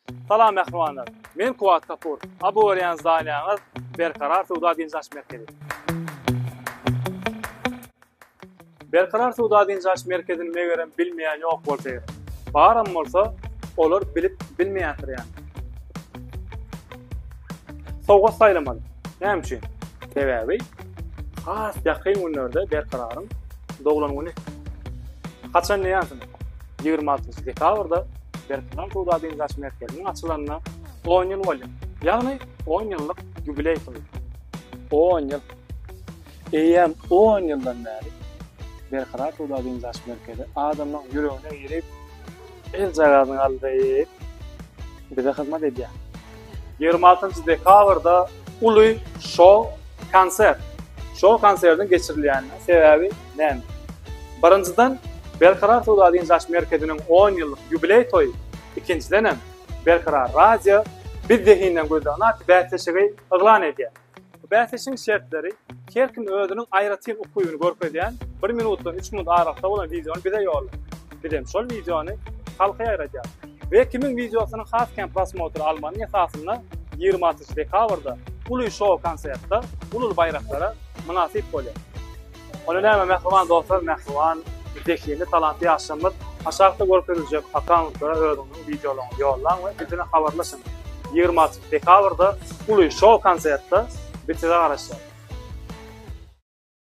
Salam mehmanlar. Men Kuvat Kapur. Aboriyans daliýanyz Berkarar Suwda Dinjaş Merkezi. Berkarar Suwda Dinjaş Merkezini megeren bilmeýän ýok bolsa gerek. Baram bolsa olar bilip bilmeýändir ýani. Sowga saýlamaly. Näme üçin? Sebäbi has ýakyn günlerde Berkarar'ın doglan güni. Kaçan näýansyň? 26 dekabrda Berkarar Suwda Dinjaş Merkeziniň açylanyna 10 ýyl boldy. Ýagny 10 ýyllyk jubiley kıldy. 10 ýyl. Eýem 10 ýyldan bäri Berkarar Suwda Dinjaş Merkezi adamyň ýüregine girip el jagadyny aldyp bize hyzmat edýär. 26 dekabrda uly show konsert. Show konsertini geçirilýänine sebäbi näme? Birinçiden Berkarar Suwda Dinjaş Merkeziniň 10 ýyllyk jubiley toýu. İkinciden Berkarar Radio biz zehinden gözlänat bäsleşigi yglan edýär. Bäsleşiň şertleri her kim özüniň aýratyn okuýuny görkezýän 1 minutdan 3 minut aralykda bolan videony bize ýollar. Bizem şol videony halka ýaratýar. Ve kimin videosyny hasken prosmotr almanyň esasynda 26 dekabrda uly show konsertde ulul baýraklara münasip bolýar. Onu näme mehman dostlar, mehman zekiyli talantly ýaşamyz aşağıda görkezijek akkauntlara özüniň videolaryny ýollaň we bizden habarlaşyň. 26 dekabrda uly show konsertde bize garaşýar.